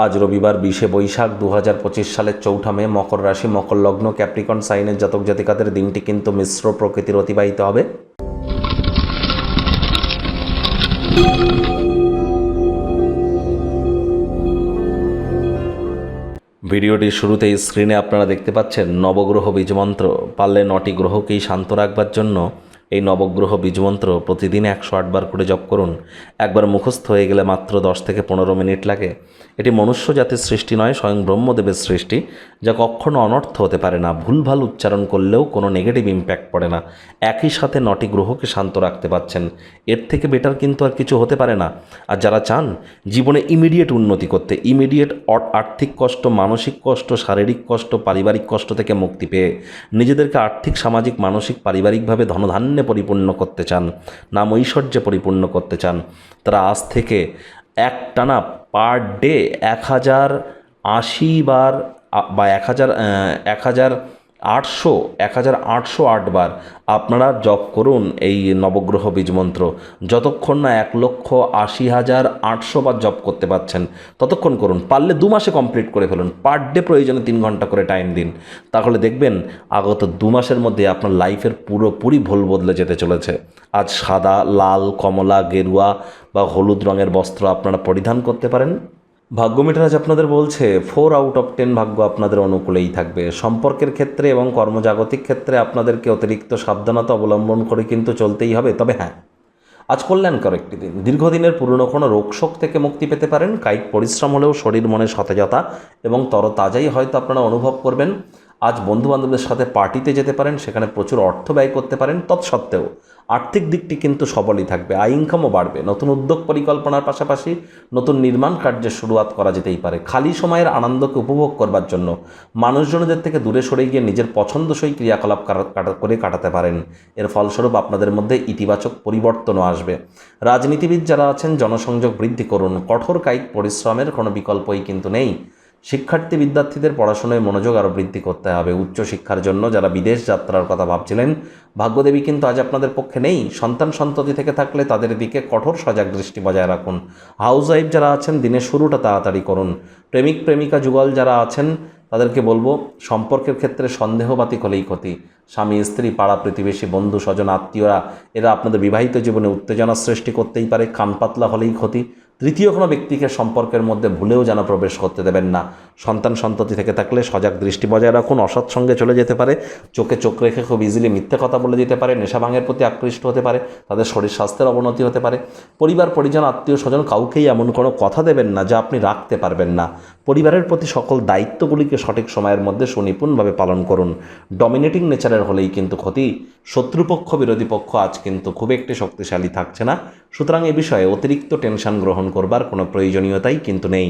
আজ রবিবার 20শে বৈশাখ 2025 সালের 4ঠা মে, মকর রাশি, মকর লগ্ন, ক্যাপ্রিকন সাইনের জাতক জাতিকাদের দিনটি কিন্তু মিশ্র প্রকৃতির অতিবাহিত হবে। ভিডিওটির শুরুতেই স্ক্রিনে আপনারা দেখতে পাচ্ছেন নবগ্রহ বীজমন্ত্র। পারলে 9টি গ্রহকেই শান্ত রাখবার জন্য এই নবগ্রহ বীজমন্ত্র প্রতিদিন 108 বার করে জপ করুন। একবার মুখস্থ হয়ে গেলে মাত্র 10 থেকে 15 মিনিট লাগে। এটি মনুষ্য জাতির সৃষ্টি নয়, স্বয়ং ব্রহ্মদেবের সৃষ্টি, যা কখনো অনর্থ হতে পারে না। ভুলভাল উচ্চারণ করলেও কোনো নেগেটিভ ইম্প্যাক্ট পড়ে না। একই সাথে 9টি গ্রহকে শান্ত রাখতে পারছেন, এর থেকে বেটার কিন্তু আর কিছু হতে পারে না। আর যারা চান জীবনে ইমিডিয়েট উন্নতি করতে, ইমিডিয়েট আর্থিক কষ্ট, মানসিক কষ্ট, শারীরিক কষ্ট, পারিবারিক কষ্ট থেকে মুক্তি পেয়ে নিজেদেরকে আর্থিক, সামাজিক, মানসিক, পারিবারিকভাবে ধনধান্যে পরিপূর্ণ করতে চান, নাম ঐশ্বর্যে পরিপূর্ণ করতে চান, তারা আজ থেকে একটানা পার ডে 1080 বার বা 1808 বার আপনারা জপ করুন এই নবগ্রহ বীজমন্ত্র। যতক্ষণ না 1,80,800 বার জপ করতে পারছেন ততক্ষণ করুন। পারলে 2 মাসে কমপ্লিট করে ফেলুন। পার ডে প্রয়োজনে 3 ঘন্টা করে টাইম দিন। তাহলে দেখবেন আগত 2 মাসের মধ্যে আপনার লাইফের পুরোপুরি ভুল বদলে যেতে চলেছে। আজ সাদা, লাল, কমলা, গেরুয়া বা হলুদ রঙের বস্ত্র আপনারা পরিধান করতে পারেন। ভাগ্য মিটার আজ আপনাদের বলছে 4 আউট অফ 10 ভাগ্য আপনাদের অনুকূলেই থাকবে। সম্পর্কের ক্ষেত্রে এবং কর্মজাগতিক ক্ষেত্রে আপনাদেরকে অতিরিক্ত সাবধানতা অবলম্বন করে কিন্তু চলতেই হবে। তবে হ্যাঁ, আজ কল্যাণকর একটি দিন। দীর্ঘদিনের পুরনো কোনো রোগশোক থেকে মুক্তি পেতে পারেন। কায়িক পরিশ্রম হলেও শরীর মনে সতেজতা এবং তরতাজাই হয়তো আপনারা অনুভব করবেন। আজ বন্ধুবান্ধবদের সাথে পার্টিতে যেতে পারেন, সেখানে প্রচুর অর্থ ব্যয় করতে পারেন। তৎসত্ত্বেও আর্থিক দিকটি কিন্তু সবলই থাকবে, আয় ইনকামও বাড়বে। নতুন উদ্যোগ পরিকল্পনার পাশাপাশি নতুন নির্মাণ কার্যের শুরুয়াত করা যেতেই পারে। খালি সময়ের আনন্দকে উপভোগ করবার জন্য মানুষজনদের থেকে দূরে সরে গিয়ে নিজের পছন্দসই ক্রিয়াকলাপ করে কাটাতে পারেন। এর ফলস্বরূপ আপনাদের মধ্যে ইতিবাচক পরিবর্তনও আসবে। রাজনীতিবিদ যারা আছেন, জনসংযোগ বৃদ্ধি করুন। কঠোর কায়িক পরিশ্রমের কোনো বিকল্পই কিন্তু নেই। শিক্ষার্থী বিদ্যার্থীদের পড়াশোনায় মনোযোগ আরও বৃদ্ধি করতে হবে। উচ্চশিক্ষার জন্য যারা বিদেশ যাত্রার কথা ভাবছিলেন, ভাগ্যদেবী কিন্তু আজ আপনাদের পক্ষে নেই। সন্তান সন্ততি থেকে থাকলে তাদের দিকে কঠোর সজাগ দৃষ্টি বজায় রাখুন। হাউস ওয়াইফ যারা আছেন, দিনের শুরুটা তাড়াতাড়ি করুন। প্রেমিক প্রেমিকা যুগল যারা আছেন, তাদেরকে বলবো সম্পর্কের ক্ষেত্রে সন্দেহবাতিক হলেই ক্ষতি। স্বামী স্ত্রী, পাড়া প্রতিবেশী, বন্ধু স্বজন, আত্মীয়রা এরা আপনাদের বিবাহিত জীবনে উত্তেজনা সৃষ্টি করতেই পারে। কান পাতলা হলেই ক্ষতি। তৃতীয় কোনো ব্যক্তিকে সম্পর্কের মধ্যে ভুলেও যেন প্রবেশ করতে দেবেন না। সন্তান সন্ততি থেকে থাকলে সজাগ দৃষ্টি বজায় রাখুন। অসৎ সঙ্গে চলে যেতে পারে। চোখে চোখ রেখে খুব ইজিলি মিথ্যে কথা বলে দিতে পারে। নেশা ভাঙের প্রতি আকৃষ্ট হতে পারে। তাদের শরীর স্বাস্থ্যের অবনতি হতে পারে। পরিবার পরিজন, আত্মীয় স্বজন কাউকেই এমন কোনো কথা দেবেন না যা আপনি রাখতে পারবেন না। পরিবারের প্রতি সকল দায়িত্বগুলিকে সঠিক সময়ের মধ্যে সুনিপুণভাবে পালন করুন। ডমিনেটিং নেচারের হলেই কিন্তু ক্ষতি। শত্রুপক্ষ, বিরোধী পক্ষ আজ কিন্তু খুব একটি শক্তিশালী থাকছে না। সুতরাং এ বিষয়ে অতিরিক্ত টেনশন গ্রহণ করবার কোনো প্রয়োজনীয়তাই কিন্তু নেই।